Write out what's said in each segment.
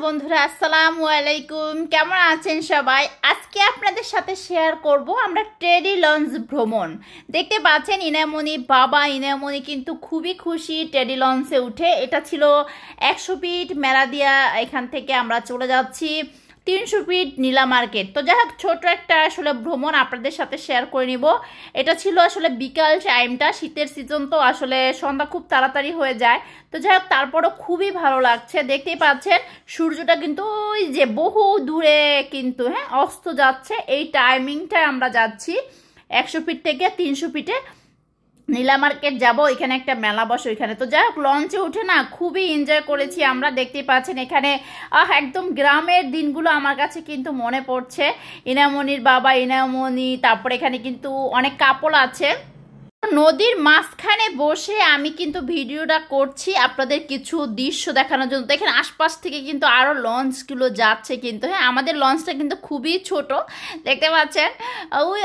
বন্ধুরা, আসসালামু আলাইকুম। কেমন আছেন সবাই? আজকে আপনাদের সাথে শেয়ার করব আমরা টেডি লঞ্চ ভ্রমণ। দেখতে পাচ্ছেন ইনামনি বাবা ইনামনি কিন্তু খুবই খুশি টেডি লঞ্চে উঠে। এটা ছিল 100 ফিট মেলাদিয়া, এখান থেকে আমরা চলে যাচ্ছি 300 ফিট নীলা মার্কেট। তো যাই হোক, ছোট একটা আসলে ভ্রমণ আপনাদের সাথে শেয়ার করে নিব। এটা ছিল আসলে বিকাল টাইমটা, শীতের সিজন তো আসলে সন্ধ্যা খুব তাড়াতাড়ি হয়ে যায়। তো যাই হোক, তারপরও খুবই ভালো লাগছে। দেখতেই পাচ্ছেন সূর্যটা কিন্তু ওই যে বহু দূরে কিন্তু অস্ত যাচ্ছে। এই টাইমিংটায় আমরা যাচ্ছি 100 ফিট থেকে 300 ফিটে নীলা মার্কেট যাব। এখানে একটা মেলা বসে ওইখানে। তো যাই হোক, লঞ্চে উঠে না খুবই এনজয় করেছি আমরা। দেখতেই পাচ্ছেন এখানে একদম গ্রামের দিনগুলো আমার কাছে কিন্তু মনে পড়ছে। ইনামনির বাবা ইনামনি, তারপরে এখানে কিন্তু অনেক কাপল আছে। নদীর মাঝখানে বসে আমি কিন্তু ভিডিওটা করছি আপনাদের কিছু দৃশ্য দেখানোর জন্য। দেখেন আশপাশ থেকে কিন্তু আরও লঞ্চগুলো যাচ্ছে কিন্তু। আমাদের লঞ্চটা কিন্তু খুবই ছোট, দেখতে পাচ্ছেন। ওই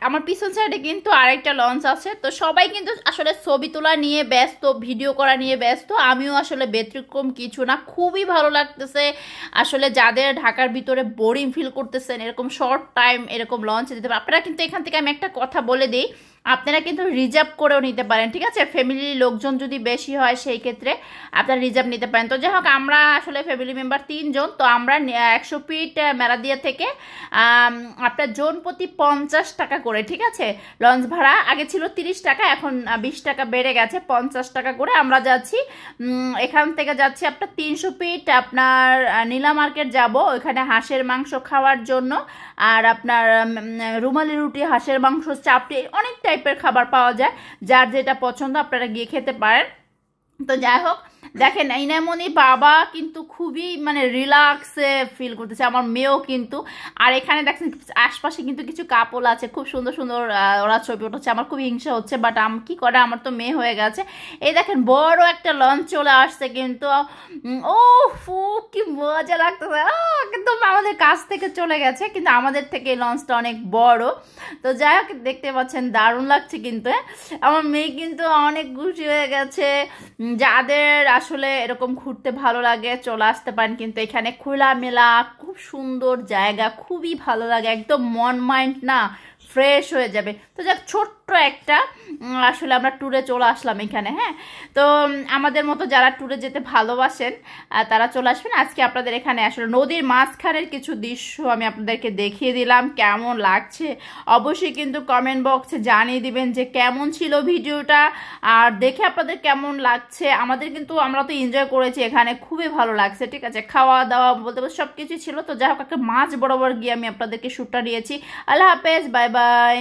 আমার পিছন সাইডে কিন্তু আরেকটা লঞ্চ আছে। তো সবাই কিন্তু আসলে ছবি তোলা নিয়ে ব্যস্ত, ভিডিও করা নিয়ে ব্যস্ত। আমিও আসলে ব্যতিক্রম কিছু না, খুবই ভালো লাগতেছে। আসলে যাদের ঢাকার ভিতরে বোরিং ফিল করতেছেন, এরকম শর্ট টাইম এরকম লঞ্চে যেতে পারেন আপনারা। কিন্তু এখান থেকে আমি একটা কথা বলে দিই, আপনারা কিন্তু রিজার্ভ করেও নিতে পারেন, ঠিক আছে? ফ্যামিলির লোকজন যদি বেশি হয় সেই ক্ষেত্রে আপনারা রিজার্ভ নিতে পারেন। তো যাই হোক, আমরা আসলে ফ্যামিলি মেম্বার 3 জন। তো আমরা 100 ফিট মেলাদিয়া থেকে আপনার জন প্রতি 50 টাকা করে, ঠিক আছে? লঞ্চ ভাড়া আগে ছিল 30 টাকা, এখন 20 টাকা বেড়ে গেছে, 50 টাকা করে আমরা যাচ্ছি। এখান থেকে যাচ্ছি আপনার 300 ফিট আপনার নীলা মার্কেট যাব, ওইখানে হাঁসের মাংস খাওয়ার জন্য। আর আপনার রুমালি রুটি, হাঁসের মাংস, চাপটি, অনেক টাইপের খাবার পাওয়া যায়। যার যেটা পছন্দ আপনারা গিয়ে খেতে পারেন। তো যাই হোক, দেখেন ইনামনি বাবা কিন্তু খুবই রিল্যাক্সে ফিল করতেছে, আমার মেয়েও কিন্তু। আর এখানে দেখছেন আশপাশে কিন্তু কিছু কাপল আছে, খুব সুন্দর সুন্দর ওরা ছবি উঠছে। আমার খুব হিংসা হচ্ছে, বাট কি করে, আমার তো মেয়ে হয়ে গেছে। এই দেখেন বড় একটা লঞ্চ চলে আসছে কিন্তু। ও ফু, কি মজা লাগতেছে। কিন্তু আমাদের কাছ থেকে চলে গেছে, কিন্তু আমাদের থেকে এই লঞ্চটা অনেক বড়। তো যাই হোক, দেখতে পাচ্ছেন দারুণ লাগছে কিন্তু। আমার মেয়ে কিন্তু অনেক খুশি হয়ে গেছে। যাদের আসলে এরকম ঘুরতে ভালো লাগে চলে আসতে পারেন, কিন্তু এখানে খোলামেলা খুব সুন্দর জায়গা, খুবই ভালো লাগে, একদম মন মাইন্ড না ফ্রেশ হয়ে যাবে। তো যাক, ছোট্ট একটা আসলে আমরা ট্যুরে চলে আসলাম এখানে। তো আমাদের মতো যারা ট্যুরে যেতে ভালোবাসেন তারা চলে আসবেন। আজকে আপনাদের এখানে আসলে নদীর মাঝখানের কিছু দৃশ্য আমি আপনাদেরকে দেখিয়ে দিলাম। কেমন লাগছে অবশ্যই কিন্তু কমেন্ট বক্সে জানিয়ে দিবেন যে কেমন ছিল ভিডিওটা, আর দেখে আপনাদের কেমন লাগছে। আমাদের কিন্তু আমরা তো এনজয় করেছি এখানে, খুবই ভালো লাগছে, ঠিক আছে? খাওয়া দাওয়া বলতে সব কিছু ছিল। তো যাই হোক, একটা মাছ বরাবর গিয়ে আমি আপনাদেরকে শ্যুটটা নিয়েছি। আল্লাহ হাফেজ, বাই বাই।